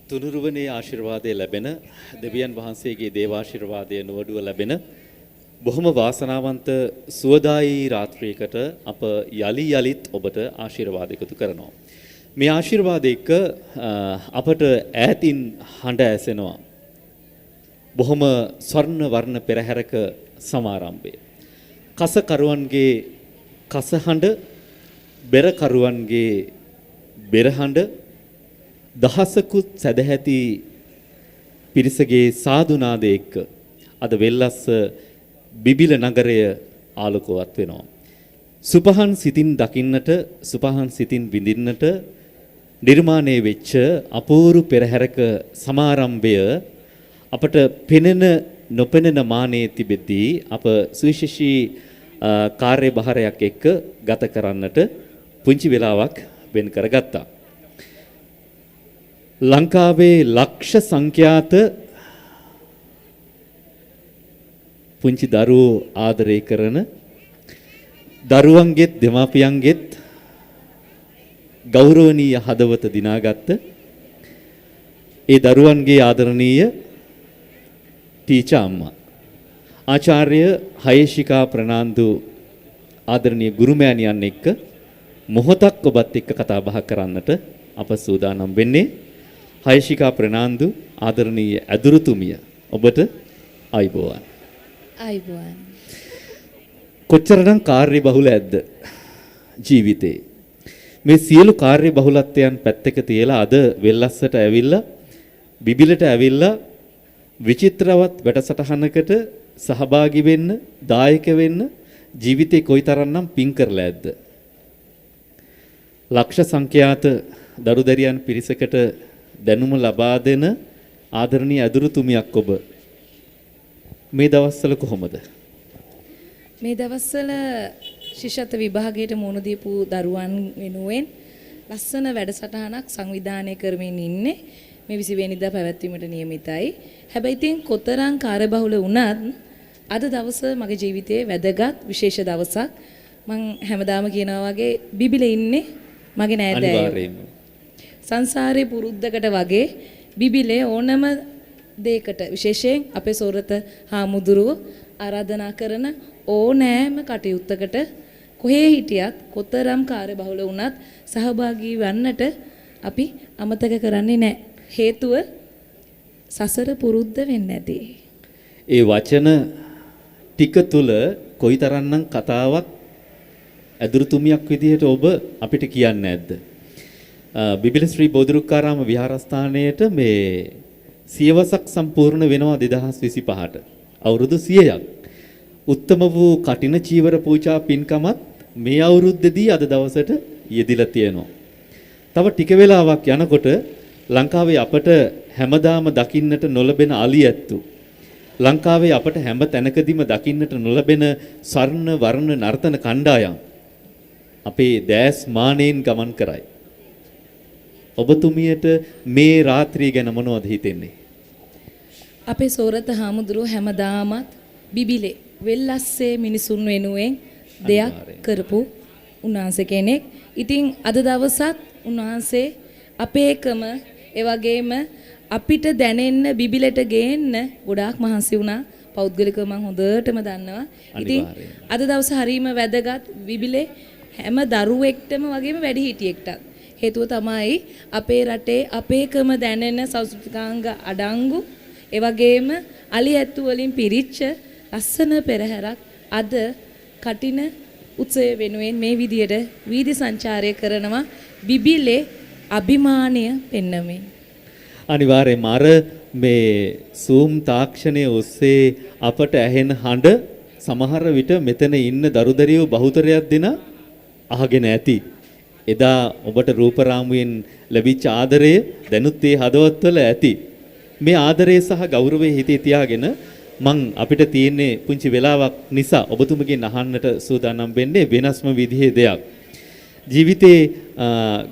තුනුරුවනේ ආශිර්වාදය ලැබෙන දෙවියන් වහන්සේගේ දේවාශිර්වාදය නොවඩුව ලැබෙන බොහොම වාසනාවන්ත සුවදායී රාත්‍රියකට අප යලිත් ඔබට ආශිර්වාද එකතු කරනවා. මේ ආශිර්වාද එක්ක අපට ඈතින් හඬ ඇසෙනවා. බොහොම ස්වර්ණ වර්ණ පෙරහැරක සමාරම්භය. කසකරුවන්ගේ කසහඬ, බෙරකරුවන්ගේ බෙරහඬ, දහසකුත් සැදැහැති පිරිසගේ සාදුනාද එක්ක අද වෙල්ලස්ස බිබිල නගරය ආලෝකවත් වෙනවා. සුපහන් සිතින් දකින්නට, සුපහන් සිතින් විඳින්නට නිර්මාණය වෙච්ච අපූර්ව පෙරහැරක සමාරම්භය අපට පෙනෙන නොපෙනෙන මානයේ තිබෙද්දී අප සුවිශේෂී කාර්යභාරයක් එක්ක ගත කරන්නට පුංචි වෙලාවක් වෙන් කරගත්තා. ලංකාවේ ලක්ෂ සංඛ්‍යාත පුංචි දරුවෝ ආදරය කරන දරුවන්ගෙත් දෙමාපියන්ගෙත් ගෞරවනීය හදවත දිනාගත්ත ඒ දරුවන්ගේ ආදරණීය ටීචර් අම්මා ආචාර්ය හයේෂිකා ප්‍රනාන්දු ආදරණීය ගුරුමෑණියන් එක්ක මොහොතක් ඔබත් එක්ක කතා බහ කරන්නට අප සූදානම් වෙන්නේ. හයේෂිකා ප්‍රනාන්දු ආදරණීය ඇදුරුතුමිය ඔබට ආයුබෝවන්. ආයුබෝවන්. කොච්චරනම් කාර්ය බහුල ඇද්ද ජීවිතේ. මේ සියලු කාර්ය බහුලත්වයන් පැත්තක තියලා අද වෙල්ලස්සට ඇවිල්ලා බිබිලට ඇවිල්ලා විචිත්‍රවත් වැඩසටහනකට සහභාගී වෙන්න, දායක වෙන්න ජීවිතේ කොයිතරම්නම් පින් කරලා ඇද්ද. ලක්ෂ සංඛ්‍යාත දරුදරියන් පිරිසකට දැනුම ලබා දෙන ආදරණීය ඇදුරුතුමියක් ඔබ. මේ දවස්වල කොහොමද? මේ දවස්වල ශිෂ්‍යත්ව විභාගයට මුහුණ දීපු දරුවන් වෙනුවෙන් ලස්සන වැඩසටහනක් සංවිධානය කරමින් ඉන්නේ. මේ 20 වෙනිදා පැවැත්වීමට නියමිතයි. හැබැයි ඉතින් කොතරම් කාර්යබහුල වුණත් අද දවස මගේ ජීවිතයේ වැදගත් විශේෂ දවසක්. මම හැමදාම කියනවා වගේ බිබිලේ ඉන්නේ මගේ නෑදෑයෝ. සංසාරේ පුරුද්දකට වගේ බිබිලේ ඕනම දෙයකට විශේෂයෙන් අපේ සෝරත හාමුදුරුව ආරාධනා කරන ඕනෑම කටයුත්තකට කොහේ හිටියත් කොතරම් කාර්යබහුල වුණත් සහභාගී වන්නට අපි අමතක කරන්නේ නැහැ. හේතුව සසර පුරුද්ද වෙන්නේ නැති. ඒ වචන ටික තුල කොයිතරම්නම් කතාවක් ඇදුරුතුමියක් විදිහට ඔබ අපිට කියන්නේ නැද්ද? බිබිල ශ්‍රී බෝධිරුක්කාරාම විහාරස්ථානයේට මේ සියවසක් සම්පූර්ණ වෙනවා 2025ට. අවුරුදු 100ක්. උත්තම වූ කටින චීවර පූජා පින්කමත් මේ අවුරුද්දේදී අද දවසට යෙදිලා තියෙනවා. තව ටික වෙලාවක් යනකොට ලංකාවේ අපට හැමදාම දකින්නට නොලැබෙන අලියැත්තු, ලංකාවේ අපට හැම තැනකදීම දකින්නට නොලැබෙන ස්වර්ණ වර්ණ නර්තන කණ්ඩායම් අපේ දැස් මානෙන් ගමන් කරයි. ඔබතුමියට මේ රාත්‍රිය ගැන මොනවද හිතෙන්නේ? අපේ සෝරත හාමුදුරුව හැමදාමත් බිබිලේ වෙල්ලස්සේ මිනිසුන් වෙනුවෙන් දෙයක් කරපු උන්වහන්සේ කෙනෙක්. ඉතින් අද දවසත් උන්වහන්සේ අපේකම ඒ වගේම අපිට දැනෙන්න බිබිලට ගේන්න ගොඩාක් මහන්සි වුණා. පෞද්ගලිකව මම හොඳටම දන්නවා. ඉතින් අද දවස හරීම වැදගත් බිබිලේ හැම දරුවෙක්ටම වගේම වැඩිහිටියෙක්ටත්. හේතුව තමයි අපේ රටේ අපේකම දැනෙන සංස්කෘතිකාංග අඩංගු ඒ වගේම අලියැත්තු වලින් පිරිච්ච ලස්සන පෙරහැරක් අද කටින උත්සවය වෙනුවෙන් මේ විදියට වීදි සංචාරය කරනවා බිබිලේ අභිමානය පෙන්වමින්. අනිවාර්යයෙන්ම අර මේ Zoom තාක්ෂණයේ ඔස්සේ අපට ඇහෙන හඬ සමහර විට මෙතන ඉන්න දරුදරියෝ බහුතරයක් දෙන අහගෙන ඇති. එදා ඔබට රූපරාමුවෙන් ලැබිච්ච ආදරය දැනුත් ඒ හදවත්වල ඇති. මේ ආදරය සහ ගෞරවය හිතේ තියාගෙන මං අපිට තියෙන්නේ පුංචි වෙලාවක් නිසා ඔබතුමගෙන් අහන්නට සූදානම් වෙන්නේ වෙනස්ම විදිහේ දෙයක්. ජීවිතේ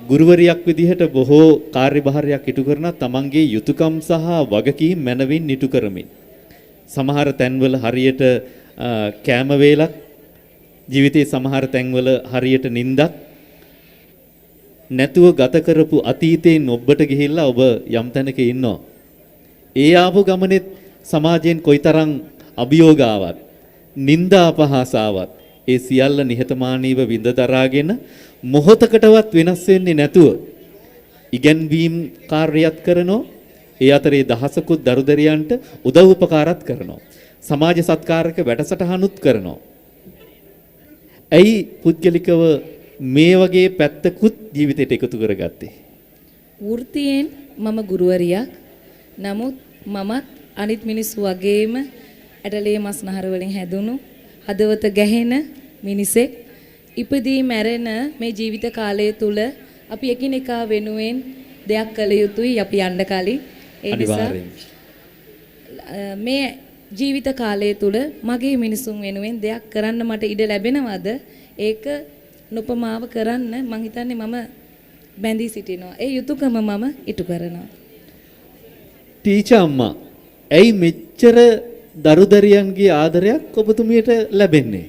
ගුරුවරියක් විදිහට බොහෝ කාර්යභාරයක් ඉටු කරන තමන්ගේ යුතුයකම් සහ වගකීම් මැනවින් ඉටු කරමින් සමහර තැන්වල හරියට කෑම වේලක්, ජීවිතේ සමහර තැන්වල හරියට නිින්දක්, නැතුව ගත කරපු අතීතයෙන් ඔබට ගිහිල්ලා ඔබ යම් තැනක ඉන්නවා. ඒ ආපු ගමනේ සමාජයෙන් කොයිතරම් අභියෝග ආවත්, නිന്ദා අපහාස ආවත්, ඒ සියල්ල නිහතමානීව විඳ දරාගෙන මොහොතකටවත් වෙනස් වෙන්නේ නැතුව ඉගැන්වීම් කාර්යයක් කරනවා. ඒ අතරේ දහසකුත් දරුදරියන්ට උදව් උපකාරත් කරනවා. සමාජ සත්කාරක වැඩසටහනුත් කරනවා. ඇයි පුද්ගලිකව මේ වගේ පැත්තකුත් ජීවිතයට එකතු කරගත්තේ? වෘත්තියෙන් මම ගුරුවරියක්. නමුත් මමත් අනිත් මිනිස්සු වගේම ඇටලේ මස් නහර වලින් හැදුණු හදවත ගැහෙන මිනිසෙක්. ඉපදී මැරෙන මේ ජීවිත කාලය තුල අපි එකිනෙකා වෙනුවෙන් දෙයක් කළ යුතුයි අපි යන්න කලින්. ඒ නිසා මේ ජීවිත කාලය තුල මගේ මිනිසුන් වෙනුවෙන් දෙයක් කරන්න මට ඉඩ ලැබෙනවද? ඒක නොපමාව කරන්න මං හිතන්නේ මම බැඳී සිටිනවා. ඒ යුතුයකම මම ඉටු කරනවා. ටීචර් අම්මා, ඇයි මෙච්චර දරුදරියන්ගේ ආදරයක් ඔබතුමියට ලැබෙන්නේ?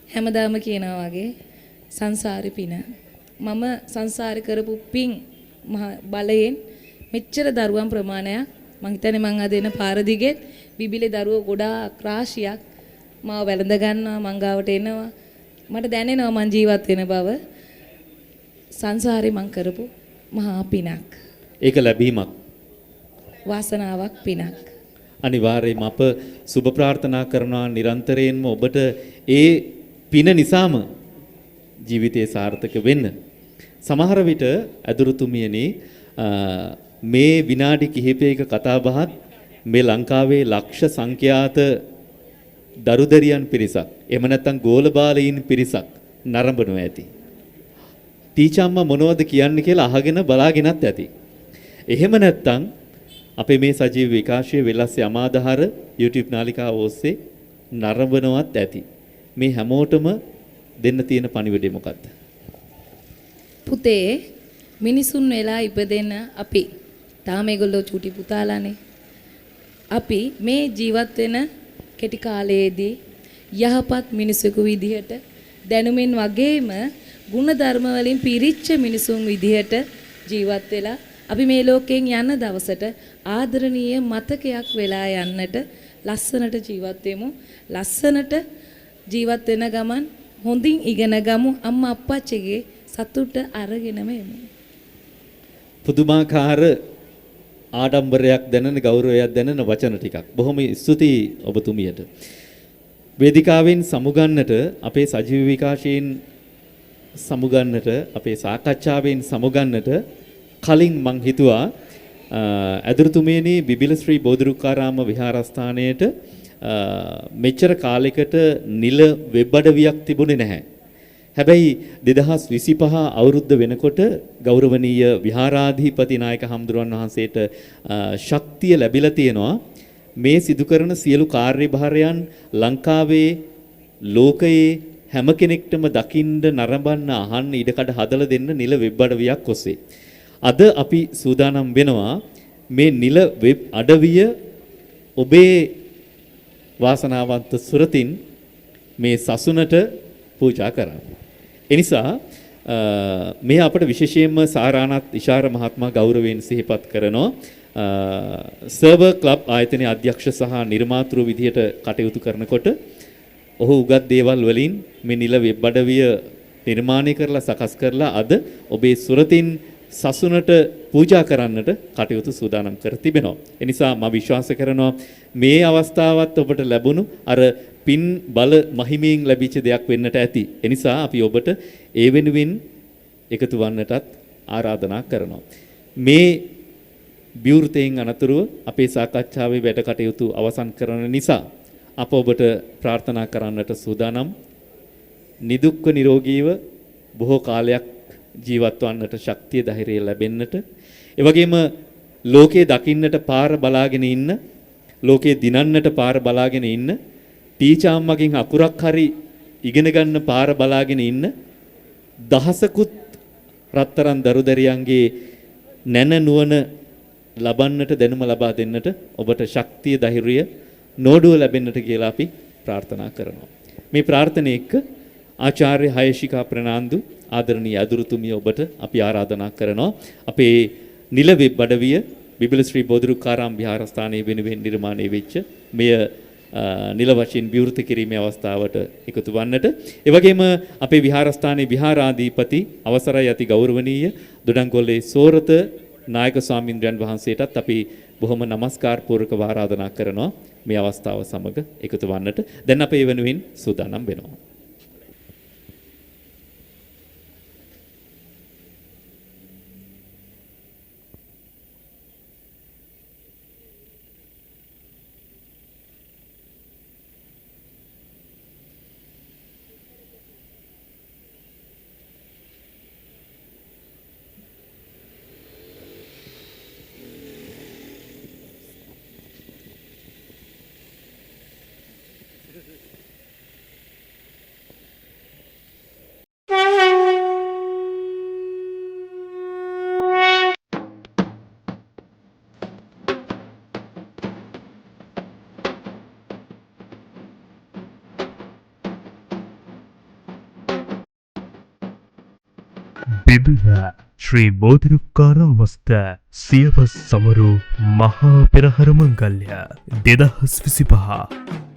හැමදාම කියනවා වගේ සංසාරේ පින. මම සංසාරේ කරපු පින් බලයෙන් මෙච්චර දරුවන් ප්‍රමාණයක් මං හිතන්නේ මං අද එන පාර දිගේ බිබිලේ දරුවෝ ගොඩාක් රාශියක් මාව වැළඳ ගන්නවා, මං ගාවට එනවා. මට දැනෙනවා මං ජීවත් වෙන බව. සංසාරේ මං කරපු මහා පිනක්. ඒක ලැබීමක්. වාසනාවක් පිනක්. අනිවාර්යයෙන්ම අප සුබ ප්‍රාර්ථනා කරනවා නිරන්තරයෙන්ම ඔබට ඒ පින නිසාම ජීවිතේ සාර්ථක වෙන්න. සමහර විට අදුරුතුමියනි මේ විනාඩි කිහිපයක කතා බහත් මේ ලංකාවේ ලක්ෂ සංඛ්‍යාත දරුදරියන් පිරිසක් එහෙම නැත්නම් ගෝලබාලයින් පිරිසක් නරඹනවා ඇති. ටීචර් අම්මා මොනවද කියන්නේ කියලා අහගෙන බලාගෙනත් ඇති. එහෙම නැත්නම් අපේ මේ සජීව විකාශයේ වෙලස්සේ අමාදහර YouTube නාලිකාව ඔස්සේ නරඹනවත් ඇති. මේ හැමෝටම දෙන්න තියෙන පණිවිඩය මොකක්ද? පුතේ මිනිසුන් වෙලා ඉපදෙන අපි තාම ඒගොල්ලෝ චූටි පුතාලානේ. අපි මේ ජීවත් වෙන කෙටි කාලයේදී යහපත් මිනිසෙකු විදිහට දැනුමින් වගේම ගුණධර්ම වලින් පිරිච්ච මිනිසුන් විදිහට ජීවත් වෙලා අපි මේ ලෝකයෙන් යන දවසට ආදරණීය මතකයක් වෙලා යන්නට ලස්සනට ජීවත් වෙමු. ලස්සනට ජීවත් වෙන ගමන් හොඳින් ඉගෙන ගමු. අම්මා අප්පච්චිගේ සතුට අරගෙනම එමු. පුදුමාකාර ආඩම්බරයක් දැනෙන ගෞරවයක් දැනෙන වචන ටිකක්. බොහොම ස්තුතියි ඔබතුමියට. වේදිකාවෙන් සමුගන්නට අපේ සජීව විකාශයෙන් සමුගන්නට අපේ සාකච්ඡාවෙන් සමුගන්නට කලින් මං හිතුවා ඇදුරුතුමියනි බිබිල ශ්‍රී බෝධිරුක්කාරාම විහාරස්ථානයේට මෙච්චර කාලයකට නිල වෙබ් අඩවියක් තිබුණේ නැහැ. හැබැයි 2025 අවුරුද්ද වෙනකොට ගෞරවනීය විහාරාධිපති නායක හම්දුරන් වහන්සේට ශක්තිය ලැබිලා තියෙනවා මේ සිදු කරන සියලු කාර්යභාරයන් ලංකාවේ ලෝකයේ හැම කෙනෙක්ටම දකින්න නරඹන්න අහන්න ඉඩකඩ හදලා දෙන්න නිල වෙබ් අඩවියක් ඔස්සේ. අද අපි සූදානම් වෙනවා මේ නිල වෙබ් අඩවිය ඔබේ වාසනාවන්ත සුරතින් මේ සසුනට පූජා කරන්න. එනිසා මේ අපට විශේෂයෙන්ම සාරානාත් ඉෂාර මහත්මයා ගෞරවයෙන් සිහිපත් කරනවා. සර්වර් ක්ලබ් ආයතනයේ අධ්‍යක්ෂ සහ නිර්මාතෘ විදියට කටයුතු කරනකොට ඔහු උගත් දේවල් වලින් මේ නිල වෙබ් අඩවිය නිර්මාණය කරලා සකස් කරලා අද ඔබේ සුරතින් සසුනට පූජා කරන්නට කටයුතු සූදානම් කර තිබෙනවා. එනිසා මම විශ්වාස කරනවා මේ අවස්ථාවත් ඔබට ලැබුණු අර පින් බල මහිමයෙන් ලැබිච්ච දෙයක් වෙන්නට ඇති. එනිසා අපි ඔබට ඒ වෙනුවෙන් එකතු වන්නටත් ආරාධනා කරනවා. මේ විවෘතයෙන් අනතුරුව අපේ සාකච්ඡාවේ වැඩ කටයුතු අවසන් කරන නිසා අප ඔබට ප්‍රාර්ථනා කරන්නට සූදානම් නිදුක්ව නිරෝගීව බොහෝ කාලයක් ජීවත් වන්නට ශක්තිය ධෛර්යය ලැබෙන්නට ඒ වගේම ලෝකේ දකින්නට පාර බලාගෙන ඉන්න ලෝකේ දිනන්නට පාර බලාගෙන ඉන්න ටීචර් අම්මගෙන් අකුරක් හරි ඉගෙන ගන්න පාර බලාගෙන ඉන්න දහසකුත් රත්තරන් දරුදරියන්ගේ නැන නුවණ ලබන්නට දැනුම ලබා දෙන්නට ඔබට ශක්තිය ධෛර්යය නෝඩුව ලැබෙන්නට කියලා අපි ප්‍රාර්ථනා කරනවා. මේ ප්‍රාර්ථනාව එක්ක ආචාර්ය හයශිකා ප්‍රනාන්දු ආදරණීය අදුරුතුමිය ඔබට අපි ආරාධනා කරනවා අපේ නිල වෙබ් අඩවිය බිබිල ශ්‍රී බෝධිරුක්කාරාම විහාරස්ථානයේ වෙනුවෙන් නිර්මාණය වෙච්ච මෙය නිල වශයෙන් විවෘත කිරීමේ අවස්ථාවට එකතු වන්නට ඒ වගේම අපේ විහාරස්ථානයේ විහාරාධිපති අවසරයි අති ගෞරවනීය දොඩංගොල්ලේ සෝරත නායක ස්වාමින්ද්‍රයන් වහන්සේටත් අපි බොහොම নমස්කාර පූර්වකව ආරාධනා කරනවා මේ අවස්ථාව සමග එකතු වන්නට. දැන් අපේ වෙනුවෙන් සූදානම් වෙනවා. බිබිල ශ්‍රී බෝධිරුක්කාරාමස්ථ සියවස් සමරු මහා පෙරහර මංගල්‍ය 2025